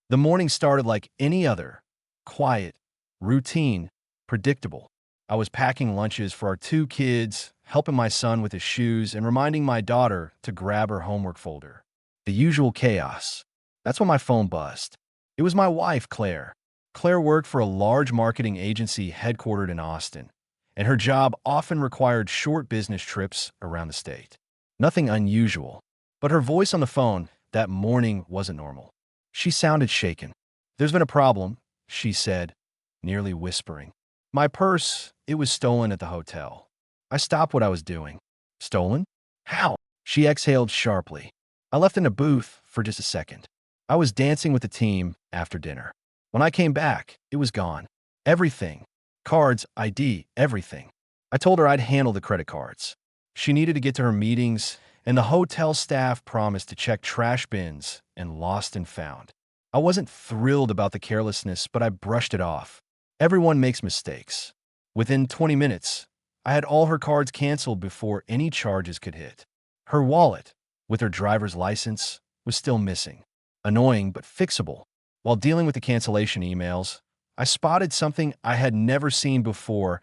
The morning started like any other, quiet, routine, predictable. I was packing lunches for our two kids, helping my son with his shoes, and reminding my daughter to grab her homework folder. The usual chaos. That's when my phone buzzed. It was my wife, Claire. Claire worked for a large marketing agency headquartered in Austin, and her job often required short business trips around the state. Nothing unusual, but her voice on the phone that morning wasn't normal. She sounded shaken. "There's been a problem," she said, nearly whispering. "My purse, it was stolen at the hotel." I stopped what I was doing. "Stolen? How?" She exhaled sharply. "I left in a booth for just a second. I was dancing with the team after dinner. When I came back, it was gone. Everything. Cards, ID, everything." I told her I'd handle the credit cards. She needed to get to her meetings, and the hotel staff promised to check trash bins and lost and found. I wasn't thrilled about the carelessness, but I brushed it off. Everyone makes mistakes. Within 20 minutes, I had all her cards canceled before any charges could hit. Her wallet, with her driver's license, was still missing. Annoying, but fixable. While dealing with the cancellation emails, I spotted something I had never seen before,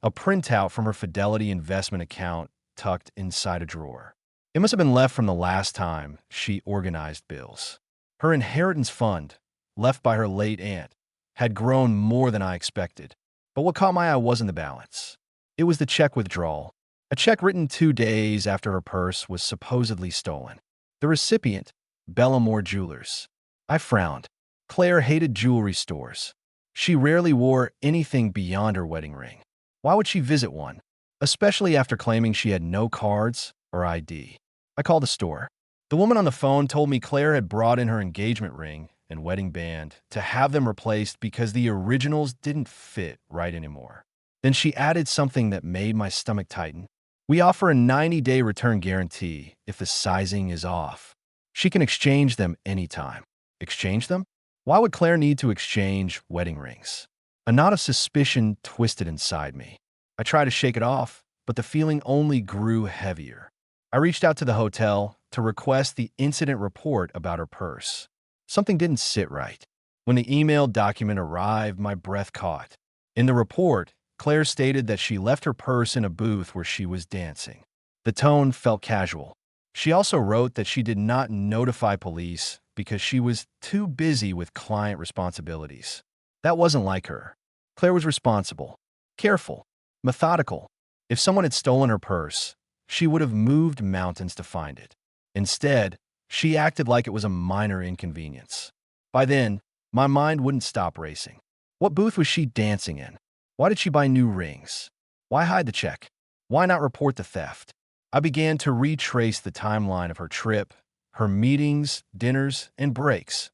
a printout from her Fidelity investment account tucked inside a drawer. It must have been left from the last time she organized bills. Her inheritance fund, left by her late aunt, had grown more than I expected. But what caught my eye wasn't the balance. It was the check withdrawal, a check written 2 days after her purse was supposedly stolen. The recipient, Bellamore Jewelers. I frowned. Claire hated jewelry stores. She rarely wore anything beyond her wedding ring. Why would she visit one, especially after claiming she had no cards or ID? I called the store. The woman on the phone told me Claire had brought in her engagement ring and wedding band to have them replaced because the originals didn't fit right anymore. Then she added something that made my stomach tighten. "We offer a 90-day return guarantee if the sizing is off. She can exchange them anytime." Exchange them? Why would Claire need to exchange wedding rings? A knot of suspicion twisted inside me. I tried to shake it off, but the feeling only grew heavier. I reached out to the hotel to request the incident report about her purse. Something didn't sit right. When the emailed document arrived, my breath caught. In the report, Claire stated that she left her purse in a booth where she was dancing. The tone felt casual. She also wrote that she did not notify police because she was too busy with client responsibilities. That wasn't like her. Claire was responsible, careful, methodical. If someone had stolen her purse, she would have moved mountains to find it. Instead, she acted like it was a minor inconvenience. By then, my mind wouldn't stop racing. What booth was she dancing in? Why did she buy new rings? Why hide the check? Why not report the theft? I began to retrace the timeline of her trip, her meetings, dinners, and breaks,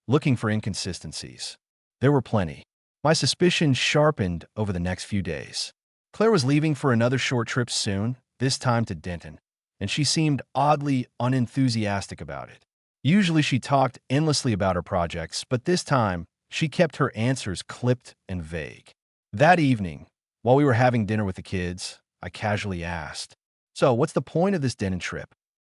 looking for inconsistencies. There were plenty. My suspicion sharpened over the next few days. Claire was leaving for another short trip soon, this time to Denton, and she seemed oddly unenthusiastic about it. Usually she talked endlessly about her projects, but this time she kept her answers clipped and vague. That evening, while we were having dinner with the kids, I casually asked, "So, what's the point of this Denton trip?"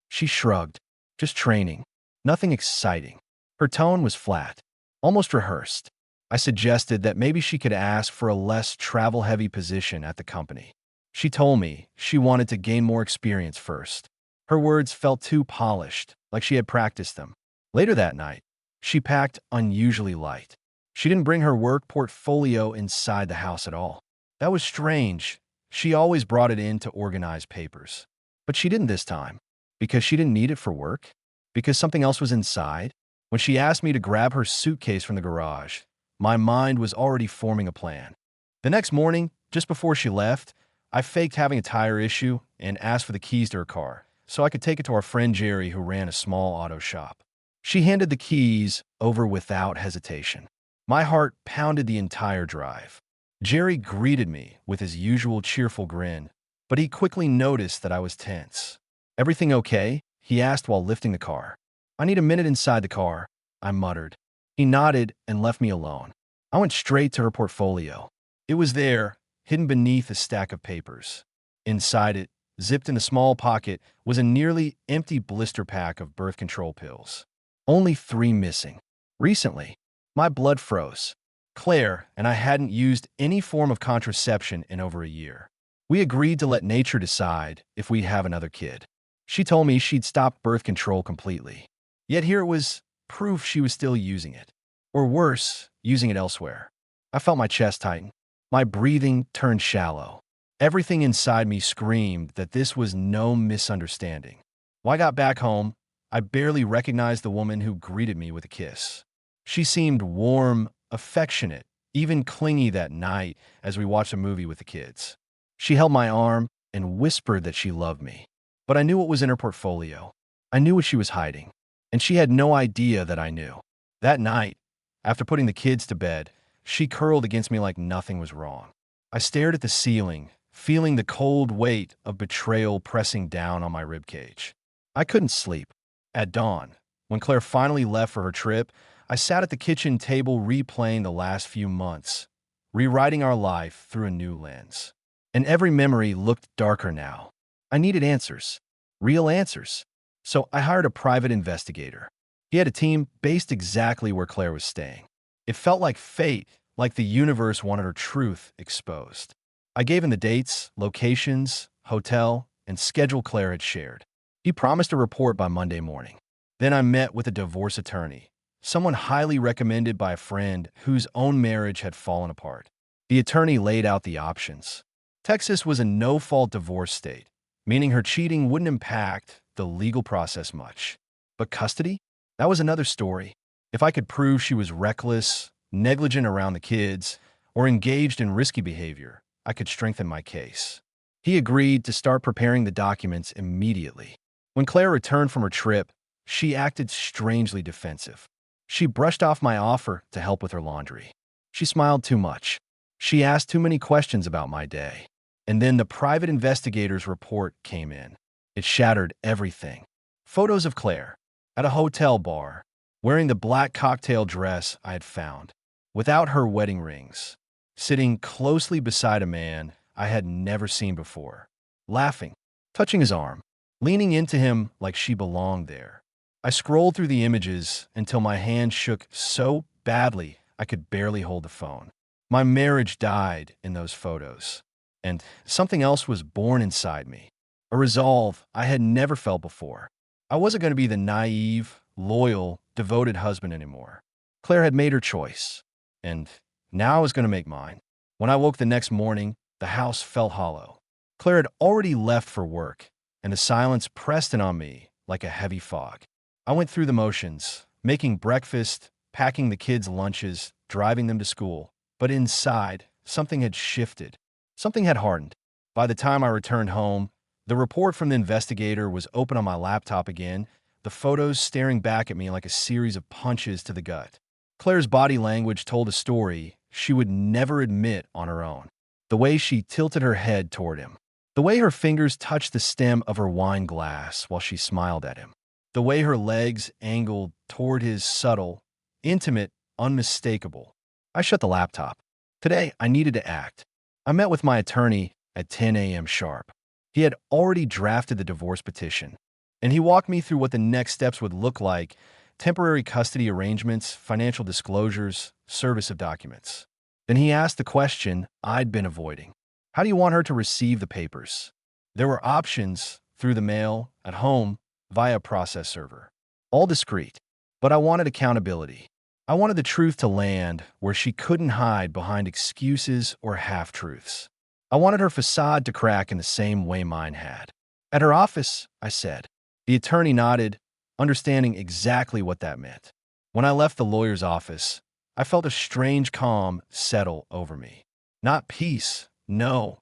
She shrugged. "Just training. Nothing exciting." Her tone was flat, almost rehearsed. I suggested that maybe she could ask for a less travel-heavy position at the company. She told me she wanted to gain more experience first. Her words felt too polished, like she had practiced them. Later that night, she packed unusually light. She didn't bring her work portfolio inside the house at all. That was strange. She always brought it in to organize papers. But she didn't this time. Because she didn't need it for work? Because something else was inside? When she asked me to grab her suitcase from the garage, my mind was already forming a plan. The next morning, just before she left, I faked having a tire issue and asked for the keys to her car so I could take it to our friend Jerry, who ran a small auto shop. She handed the keys over without hesitation. My heart pounded the entire drive. Jerry greeted me with his usual cheerful grin, but he quickly noticed that I was tense. "Everything okay?" he asked while lifting the car. "I need a minute inside the car," I muttered. He nodded and left me alone. I went straight to her portfolio. It was there, hidden beneath a stack of papers. Inside it, zipped in a small pocket, was a nearly empty blister pack of birth control pills. Only 3 missing. Recently, my blood froze. Claire and I hadn't used any form of contraception in over a year. We agreed to let nature decide if we'd have another kid. She told me she'd stopped birth control completely. Yet here it was proof she was still using it. Or worse, using it elsewhere. I felt my chest tighten. My breathing turned shallow. Everything inside me screamed that this was no misunderstanding. When I got back home, I barely recognized the woman who greeted me with a kiss. She seemed warm, affectionate, even clingy that night as we watched a movie with the kids. She held my arm and whispered that she loved me. But I knew what was in her portfolio. I knew what she was hiding. And she had no idea that I knew. That night, after putting the kids to bed, she curled against me like nothing was wrong. I stared at the ceiling, feeling the cold weight of betrayal pressing down on my ribcage. I couldn't sleep. At dawn, when Claire finally left for her trip, I sat at the kitchen table replaying the last few months, rewriting our life through a new lens. And every memory looked darker now. I needed answers. Real answers. So I hired a private investigator. He had a team based exactly where Claire was staying. It felt like fate, like the universe wanted her truth exposed. I gave him the dates, locations, hotel, and schedule Claire had shared. He promised a report by Monday morning. Then I met with a divorce attorney, someone highly recommended by a friend whose own marriage had fallen apart. The attorney laid out the options. Texas was a no-fault divorce state, meaning her cheating wouldn't impact the legal process much. But custody? That was another story. If I could prove she was reckless, negligent around the kids, or engaged in risky behavior, I could strengthen my case. He agreed to start preparing the documents immediately. When Claire returned from her trip, she acted strangely defensive. She brushed off my offer to help with her laundry. She smiled too much. She asked too many questions about my day. And then the private investigator's report came in. It shattered everything. Photos of Claire at a hotel bar, wearing the black cocktail dress I had found, without her wedding rings, sitting closely beside a man I had never seen before, laughing, touching his arm, leaning into him like she belonged there. I scrolled through the images until my hand shook so badly I could barely hold the phone. My marriage died in those photos, and something else was born inside me, a resolve I had never felt before. I wasn't going to be the naive, loyal, devoted husband anymore. Claire had made her choice, and now I was going to make mine. When I woke the next morning, the house felt hollow. Claire had already left for work, and the silence pressed in on me like a heavy fog. I went through the motions, making breakfast, packing the kids' lunches, driving them to school. But inside, something had shifted. Something had hardened. By the time I returned home, the report from the investigator was open on my laptop again, the photos staring back at me like a series of punches to the gut. Claire's body language told a story she would never admit on her own. The way she tilted her head toward him. The way her fingers touched the stem of her wine glass while she smiled at him. The way her legs angled toward his subtle, intimate, unmistakable. I shut the laptop. Today, I needed to act. I met with my attorney at 10 a.m. sharp. He had already drafted the divorce petition, and he walked me through what the next steps would look like: temporary custody arrangements, financial disclosures, service of documents. Then he asked the question I'd been avoiding. How do you want her to receive the papers? There were options: through the mail, at home, via a process server. All discreet. But I wanted accountability. I wanted the truth to land where she couldn't hide behind excuses or half-truths. I wanted her facade to crack in the same way mine had. At her office, I said. The attorney nodded, understanding exactly what that meant. When I left the lawyer's office, I felt a strange calm settle over me. Not peace, no.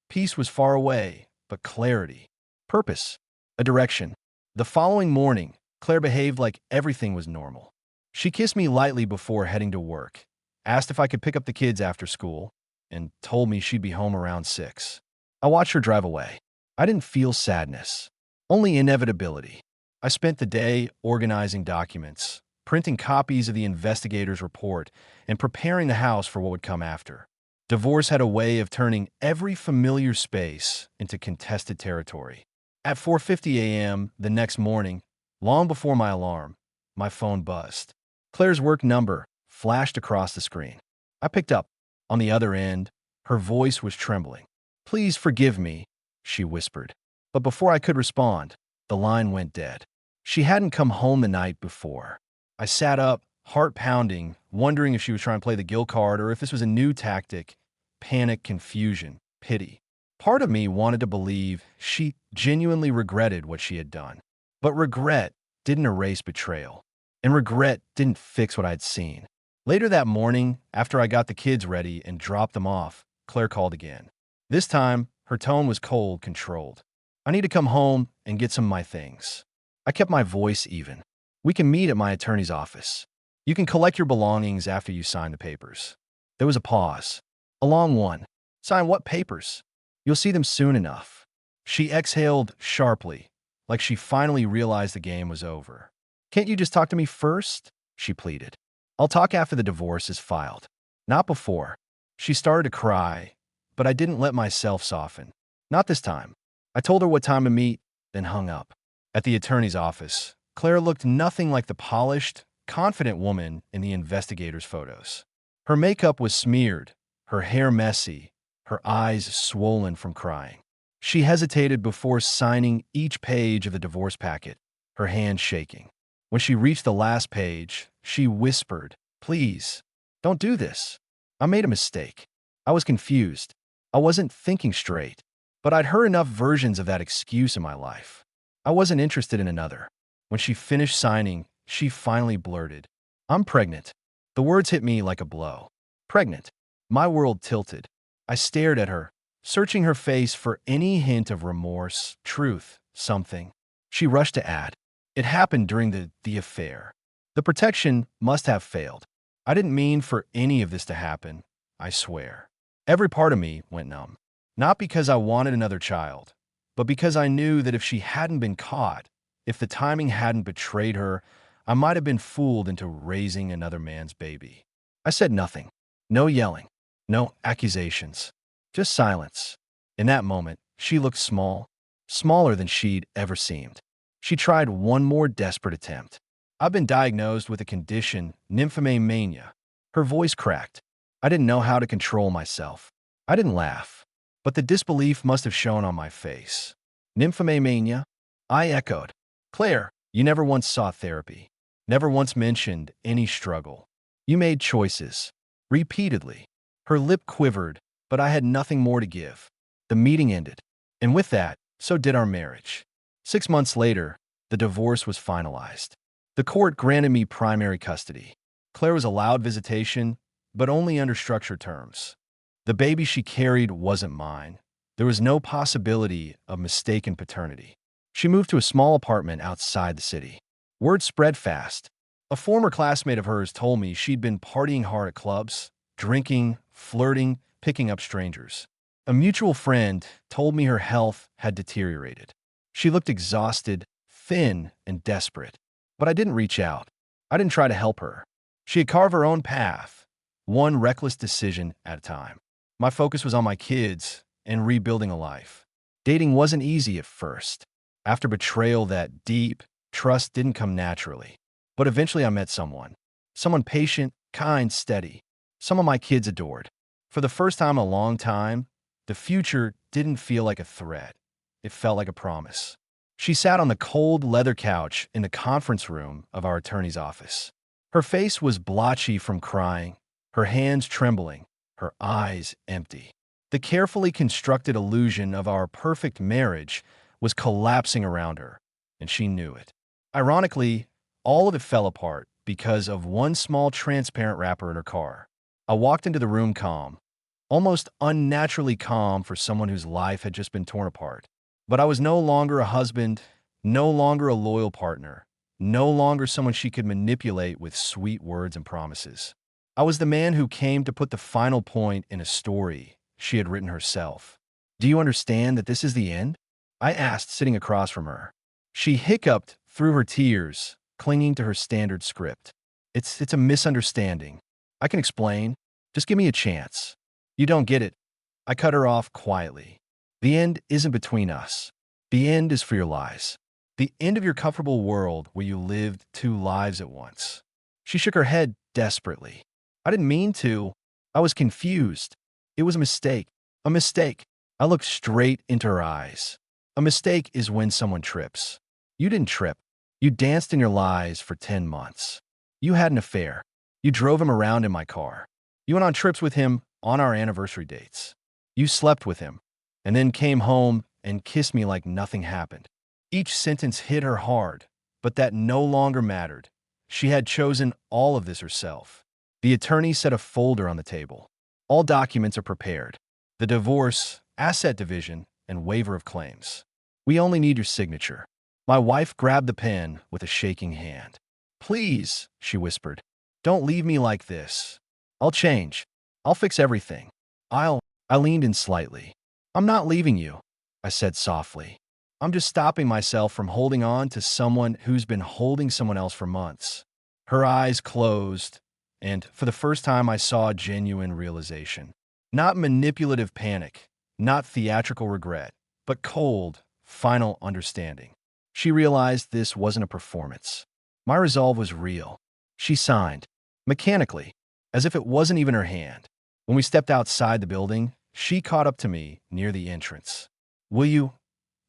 Peace was far away, but clarity. Purpose. A direction. The following morning, Claire behaved like everything was normal. She kissed me lightly before heading to work, asked if I could pick up the kids after school, and told me she'd be home around 6. I watched her drive away. I didn't feel sadness, only inevitability. I spent the day organizing documents, printing copies of the investigator's report, and preparing the house for what would come after. Divorce had a way of turning every familiar space into contested territory. At 4:50 a.m. the next morning, long before my alarm, my phone buzzed. Claire's work number flashed across the screen. I picked up. On the other end, her voice was trembling. "Please forgive me," she whispered. But before I could respond, the line went dead. She hadn't come home the night before. I sat up, heart pounding, wondering if she was trying to play the guilt card or if this was a new tactic. Panic, confusion, pity. Part of me wanted to believe she genuinely regretted what she had done. But regret didn't erase betrayal. And regret didn't fix what I'd seen. Later that morning, after I got the kids ready and dropped them off, Claire called again. This time, her tone was cold, controlled. "I need to come home and get some of my things." I kept my voice even. "We can meet at my attorney's office. You can collect your belongings after you sign the papers." There was a pause. A long one. "Sign what papers?" "You'll see them soon enough." She exhaled sharply, like she finally realized the game was over. "Can't you just talk to me first?" she pleaded. "I'll talk after the divorce is filed. Not before." She started to cry, but I didn't let myself soften. Not this time. I told her what time to meet, then hung up. At the attorney's office, Claire looked nothing like the polished, confident woman in the investigator's photos. Her makeup was smeared, her hair messy, her eyes swollen from crying. She hesitated before signing each page of the divorce packet, her hand shaking. When she reached the last page, she whispered, "Please, don't do this. I made a mistake. I was confused. I wasn't thinking straight. But I'd heard enough versions of that excuse in my life. I wasn't interested in another." When she finished signing, she finally blurted, "I'm pregnant." The words hit me like a blow. Pregnant. My world tilted. I stared at her, searching her face for any hint of remorse, truth, something. She rushed to add, "It happened during the affair. The protection must have failed. I didn't mean for any of this to happen, I swear." Every part of me went numb. Not because I wanted another child, but because I knew that if she hadn't been caught, if the timing hadn't betrayed her, I might have been fooled into raising another man's baby. I said nothing. No yelling. No accusations. Just silence. In that moment, she looked small, smaller than she'd ever seemed. She tried one more desperate attempt. "I've been diagnosed with a condition, nymphomania." Her voice cracked. I didn't know how to control myself. I didn't laugh, but the disbelief must have shown on my face. "Nymphomania?" I echoed. "Claire, you never once sought therapy. Never once mentioned any struggle. You made choices. Repeatedly." Her lip quivered, but I had nothing more to give. The meeting ended. And with that, so did our marriage. 6 months later, the divorce was finalized. The court granted me primary custody. Claire was allowed visitation, but only under structured terms. The baby she carried wasn't mine. There was no possibility of mistaken paternity. She moved to a small apartment outside the city. Word spread fast. A former classmate of hers told me she'd been partying hard at clubs, drinking, flirting, picking up strangers. A mutual friend told me her health had deteriorated. She looked exhausted, thin, and desperate. But I didn't reach out. I didn't try to help her. She had carved her own path, one reckless decision at a time. My focus was on my kids and rebuilding a life. Dating wasn't easy at first. After betrayal, that deep trust didn't come naturally. But eventually I met someone. Someone patient, kind, steady. Someone my kids adored. For the first time in a long time, the future didn't feel like a threat. It felt like a promise. She sat on the cold leather couch in the conference room of our attorney's office. Her face was blotchy from crying, her hands trembling, her eyes empty. The carefully constructed illusion of our perfect marriage was collapsing around her, and she knew it. Ironically, all of it fell apart because of one small transparent wrapper in her car. I walked into the room calm, almost unnaturally calm for someone whose life had just been torn apart. But I was no longer a husband, no longer a loyal partner, no longer someone she could manipulate with sweet words and promises. I was the man who came to put the final point in a story she had written herself. "Do you understand that this is the end?" I asked, sitting across from her. She hiccuped through her tears, clinging to her standard script. It's a misunderstanding. I can explain. Just give me a chance." "You don't get it." I cut her off quietly. "The end isn't between us. The end is for your lies. The end of your comfortable world where you lived 2 lives at once." She shook her head desperately. I didn't mean to. I was confused. It was a mistake. A mistake. I looked straight into her eyes. A mistake is when someone trips. You didn't trip. You danced in your lies for 10 months. You had an affair. You drove him around in my car. You went on trips with him on our anniversary dates. You slept with him, and then came home and kissed me like nothing happened. Each sentence hit her hard, but that no longer mattered. She had chosen all of this herself. The attorney set a folder on the table. All documents are prepared. The divorce, asset division, and waiver of claims. We only need your signature. My wife grabbed the pen with a shaking hand. Please, she whispered, don't leave me like this. I'll change. I'll fix everything. I leaned in slightly. I'm not leaving you, I said softly. I'm just stopping myself from holding on to someone who's been holding someone else for months. Her eyes closed, and for the first time I saw genuine realization. Not manipulative panic, not theatrical regret, but cold, final understanding. She realized this wasn't a performance. My resolve was real. She signed, mechanically, as if it wasn't even her hand. When we stepped outside the building, she caught up to me near the entrance. Will you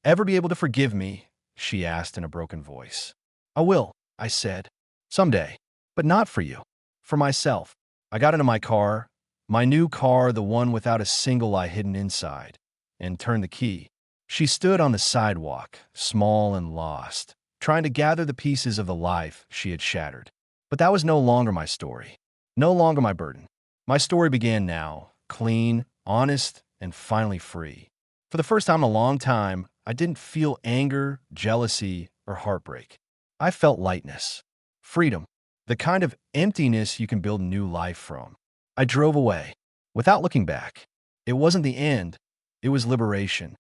ever be able to forgive me? She asked in a broken voice. I will, I said. Someday, but not for you. For myself. I got into my car, my new car, the one without a single lie hidden inside, and turned the key. She stood on the sidewalk, small and lost, trying to gather the pieces of the life she had shattered. But that was no longer my story, no longer my burden. My story began now, clean, honest, and finally free. For the first time in a long time, I didn't feel anger, jealousy, or heartbreak. I felt lightness, freedom, the kind of emptiness you can build new life from. I drove away, without looking back. It wasn't the end, it was liberation.